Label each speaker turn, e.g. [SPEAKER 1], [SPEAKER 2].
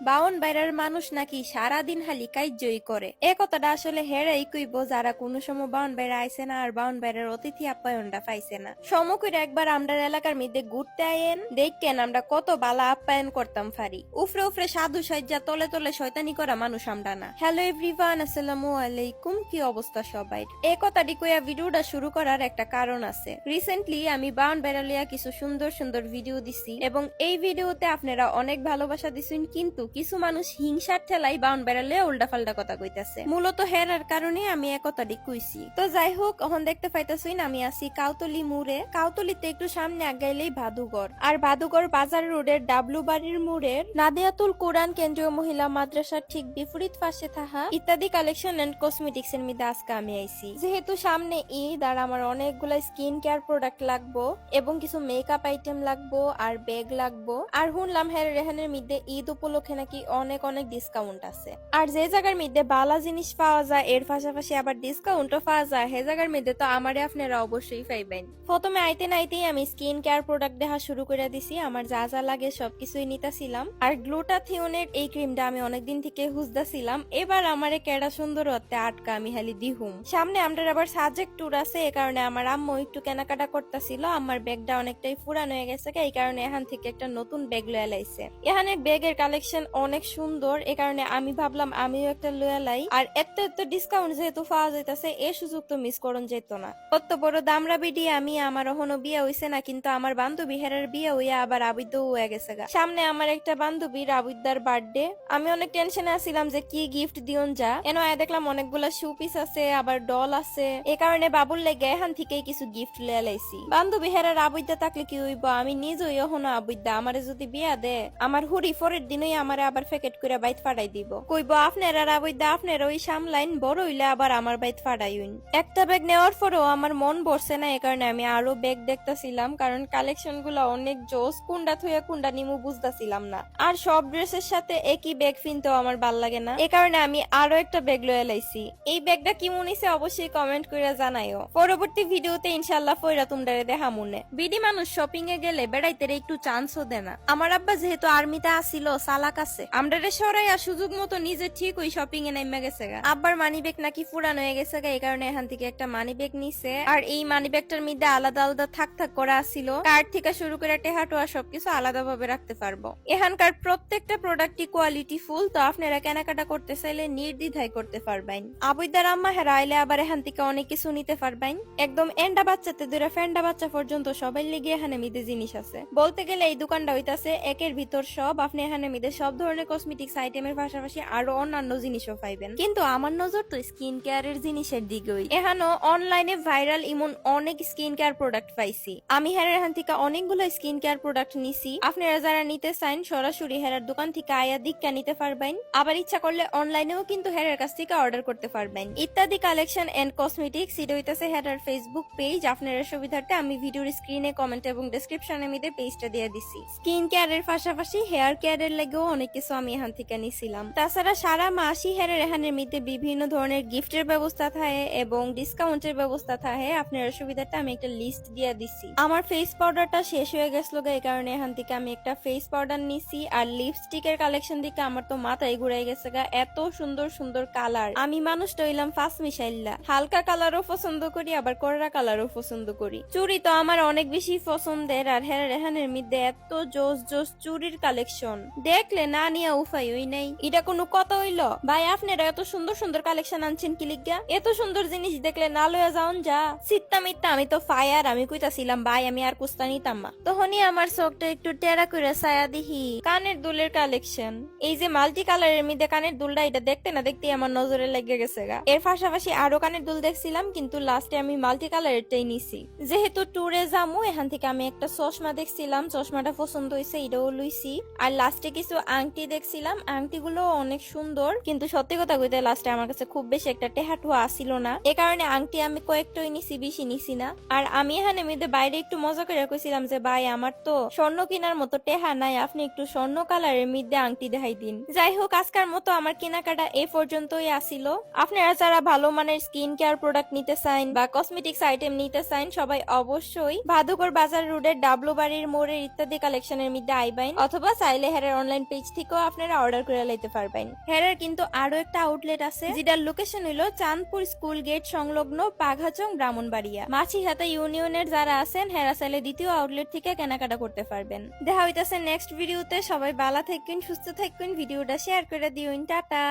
[SPEAKER 1] বাউন বাইরের মানুষ নাকি সারাদিন হালি কাইজই করে। এ কথাটা আসলে হেরাই কইব যারা কোনো সময় বাউন বাইরে আইছে না আর বাউন বাইরের অতিথি আপ্যায়নটা পাইছে না। সমকইরা একবার আমরা এলাকার মধ্যে ঘুরতে আইন দেখেন আমরা কত বালা আপ্যায়ন করতাম ফারি। উফরে উফরে সাধু সাজ্জা তলে তলে শয়তানি করা মানুষ আমরা না। হ্যালো এভরিওয়ান, আসসালামু আলাইকুম। কি অবস্থা সবাই? এই কথাটি কইয়া ভিডিওটা শুরু করার একটা কারণ আছে। রিসেন্টলি আমি বাউন বাইরে লিয়া কিছু সুন্দর সুন্দর ভিডিও দিছি এবং এই ভিডিওতে আপনারা অনেক ভালোবাসা দিছেন, কিন্তু কিছু মানুষ হিংসার ঠেলাই বাউন বেড়ালে উল্টা পাল্টা কথা কইতাছে। মূলত হেরার কারণে আমি এক কথাটি কইছি। তো যাই হোক, এখন দেখতে পাইতাছেন আমি আছি কাউতলি মোড়ে। কাউতলিতে একটু সামনে আগাইলেই ভাদুঘর, আর ভাদুঘর বাজার রোডের ডাবলু বাড়ির মোড়ের নাদিয়াতুল কোরআন কেন্দ্রীয় মহিলা মাদ্রাসার ঠিক বিপরীত পাশে থাকা ইত্যাদি কালেকশন এন্ড কসমেটিক্স এর মধ্যে আজকে আমি আইছি। যেহেতু সামনে ঈদ আর আমার অনেকগুলা স্কিন কেয়ার প্রোডাক্ট লাগবো এবং কিছু মেকআপ আইটেম লাগবো আর ব্যাগ লাগবো, আর শুনলাম হের রেহানের মধ্যে ঈদ উপলক্ষে নাকি অনেক অনেক ডিসকাউন্ট আছে। আর যে জায়গার মধ্যে বালা জিনিস পাওয়া যায় এর পাশাপাশি আবার ডিসকাউন্টও পাওয়া যায়, সে জায়গার মধ্যে তো আমারে আপনারা অবশ্যই পাইবেন। প্রথমে আইতে নাইতেই আমি স্কিন কেয়ার প্রোডাক্ট দেখা শুরু করে দিছি। আমার যা যা লাগে সবকিছুই নিতাছিলাম। আর গ্লুটাথিওনের এই ক্রিমটা আমি অনেকদিন থেকে খুঁজতেছিলাম, এবার আমারে কেডা সুন্দর হতে আটকা আমি হালি দিহুম। সামনে আমরা আবার সাজেক ট্যুর আছে, এই কারণে আমার আম্মু একটু কেনাকাটা করতেছিল। আমার ব্যাগটা অনেকটাই পুরানো হয়ে গেছে, এই কারণে এখান থেকে একটা নতুন ব্যাগ লয়ে লাইছে। এখানে ব্যাগের কালেকশন অনেক সুন্দর, এই কারণে আমি ভাবলাম আমিও একটা লয়ে লাই। আর এত এত ডিসকাউন্ট যেহেতু পাওয়া যাইতেছে, এই সুযোগ তো মিস করন যেত না। কত বড় দামরা বিডি আমি, আমার এখনো বিয়ে হইছে না, কিন্তু আমার বান্ধবী হেরার বিয়ে হইয়া আবার আবিদ্য হয়ে গেছে গা। সামনে আমার একটা বান্ধবীর আবিদ্যার বার্থডে। আমি অনেক টেনশনে আছিলাম যে কি গিফট দিওন যা, এনে দেখলাম অনেকগুলা শু পিস আছে, আবার ডল আছে। এই কারণে বাবুর লেগে এখান থেকেই কিছু গিফট লয়ে লাইছি। বান্ধবী হেরার আবিদ্যা থাকলে কি হইব, আমি নিজেই এখনো আবিদ্যা। আমারে যদি বিয়া দে, আমার হুড়ি পরের দিনই আমারে আবার প্যাকেট করে বাইত ফাটাই দিব। কইব আপনারা আবিদ্যা আপনার ওই সামলাইন, বড় হইলে আবার আমার বাইত ফাটাইন। একটা ব্যাগ নেওয়ার পরেও আমার মন বসছে না, এই কারণে আমি আরো ব্যাগ দেখতেছিলাম, কারণ কালেকশন গুলো অনেক জোস। কুন্ডা থুয়া কুন্ডা নিমু বুঝতেছিলাম না। আর সব ড্রেসের সাথে একই ব্যাগ কিনতেও আমার ভাল লাগে না, এই কারণে আমি আরো একটা ব্যাগ লয়ে লাইছি। এই ব্যাগটা কেমন হইছে অবশ্যই কমেন্ট করে জানাইও। পরবর্তী ভিডিওতে ইনশাআল্লাহ ফয়রা তোমরা দেখা মনে। বিডি মানুষ শপিং এ গেলে বেড়াইতে একটু চান্সও দেয় না। আমার আব্বা যেহেতু আর্মিতে আসিল, চালাক আছে, আমরা সরাইয়া সুযোগ মতো নিজে ঠিক ওই শপিং এ নেমে গেছে গা। আব্বার মানি ব্যাগ নাকি পুরানো হয়ে গেছে গা, এই কারণে এখান থেকে একটা মানি ব্যাগ নিছে। আর এই মানি ব্যাগটার মধ্যে আলাদা আলাদা থাক থাক করা আসিল, কার্ড থেকে শুরু করে টেহাটোয়া সবকিছু আলাদা ভাবে রাখতে পারবো। এখানকার প্রত্যেকটা প্রোডাক্টই কোয়ালিটি ফুল, তো আপনারা কেনাকাটা করতে চাইলে নির্দ্বিধায় করতে পারবেন। আবুইদার আম্মা হেরা আইলে আবার এখান থেকে অনেক কিছু নিতে পারবেন। একদম এন্ডা বাচ্চাতে ধরে ফেন্ডা বাচ্চা পর্যন্ত সবাই লেগে এখানে মিদে জিনিস আছে। বলতে গেলে এই দোকানটা হইতাছে একের ভিতর সব। আপনি এখানে মিদে সব ধরনের কসমেটিক্স আইটেমের পাশাপাশি আরো অন্যান্য জিনিসও পাইবেন, কিন্তু আমার নজর তো স্কিন কেয়ারের জিনিসের দিকেই। এখানেও অনলাইনে ভাইরাল এমন অনেক স্কিন কেয়ার প্রোডাক্ট পাইছি। আমি হেরার এখান থেকে অনেকগুলো স্কিন কেয়ার প্রোডাক্ট নিছি। আপনারা যারা নিতে চান সরাসরি হেরার দোকান থেকে আয়া দীক্ষা নিতে পারবেন, আবার ইচ্ছা করলে অনলাইনেও কিন্তু হেরার কাছ থেকে অর্ডার করতে পারবেন। ইত্যাদি কালেকশন এন্ড কসমেটিক্স এটা হইতাছে হেরার ফেসবুক পেজ। আপনারা সুবিধার্থে আমি ভিডিওর স্ক্রিনে কমেন্ট এবং ডেসক্রিপশনে মিদে পেজটা দিয়ে দিছি। স্কিন কেয়ারের পাশাপাশি হেয়ার কেয়ারের লাগেও অনেক কিছু আমি এখান থেকে নিছিলাম। তাছাড়া সারা মাসই হেরার এখানের মধ্যে বিভিন্ন ধরনের গিফটের ব্যবস্থা থাকে এবং ডিসকাউন্টের ব্যবস্থা থাকে। আপনারা সুবিধার্থে আমি একটা লিস্ট দিয়ে দিছি। আমার ফেস পাউডারটা শেষ হয়ে গেছিল, এই কারণে এখান থেকে আমি একটা ফেস পাউডার নিছি। আর লিপস্টিকের কালেকশন দিকে আমার তো মাথায় ঘুরাই গেছে গা, এত সুন্দর সুন্দর কালার। আমি মানুষটা হইলাম ফার্স্ট মিশাইল্লা, হালকা কালারও পছন্দ করি আবার কড়া কালারও পছন্দ করি। চুড়ি তো আমার অনেক বেশি পছন্দের, আর হেরার এখানের মধ্যে এত জোস জোস চুড়ির কালেকশন দেখলে না নিয়ে উপায় হই নাই। এটা কোনো কথা হইল ভাই? আপনারা এত সুন্দর সুন্দর কালেকশন আনছেন কি লিগা? এত সুন্দর জিনিস দেখলে না লইয়া যাওন যা। সিত্তা মিত্তা আমি তো ফায়ার, আমি কইতাছিলাম ভাই আমি আর কুস্তা নিতাম না। তখনই আমার চোখটা একটু টেরা করে ছায়া দিহি কানের দুলের কালেকশন। এই যে মাল্টি কালারের মধ্যে কানের দুলটা, এটা দেখতে না দেখতে আমার নজরে লেগে গেছে গা। এর পাশাপাশি আরো কানের দুল দেখছিলাম, কিন্তু লাস্টে আমি মাল্টি কালারেরটাই নিছি। যেহেতু ট্যুরে যামু, এখান থেকে আমি একটা চশমা দেখছিলাম, চশমাটা পছন্দ হয়েছে, এটাও লইছি। আর লাস্টে কিছু আংটি দেখছিলাম, আংটিগুলো অনেক সুন্দর, কিন্তু সত্যি কথা কইতে লাস্টে আমার কাছে খুব বেশি একটা টেহাটুয়া আসিল না, এ কারণে আংটি আমি কয়েকটাই নিছি, বেশি নিছি না। আর আমি এখানে মধ্যে বাইরে একটু মজা করে কইছিলাম যে ভাই আমার তো স্বর্ণ কেনার মতো টেহা নাই, আপনি একটু স্বর্ণ কালারের মধ্যে আংটি দেখাই দিন। যাই হোক, আজকের মতো আমার কেনাকাটা এ পর্যন্তই আসিল। আপনারা যারা ভালো মানের স্কিন কেয়ার প্রোডাক্ট নিতে চান বা কসমেটিক্স আইটেম নিতে চান, সবাই অবশ্যই ভাদুঘর বাজার রোডের ডাবলু বাড়ির মোড়ের ইত্যাদি কালেকশনের মধ্যে আইবেন, অথবা চাইলে হেরার অনলাইন পেজ থেকেও আপনারা অর্ডার করে লাইতে পারবেন। হেরার কিন্তু আরো একটা আউটলেট আছে যেটার লোকেশন হলো চাঁদপুর স্কুল গেট সংলগ্ন পাঘাচং ব্রাহ্মণবাড়িয়া। মাছিহাতা ইউনিয়নের যারা আছেন হেরা চাইলে দ্বিতীয় আউটলেট থেকে কেনাকাটা করতে পারবেন। দেখা হইতাছে নেক্সট ভিডিওতে। সবাই ভালো থাকবেন, সুস্থ থাকবেন, ভিডিওটা শেয়ার করে দিউন। টাটা।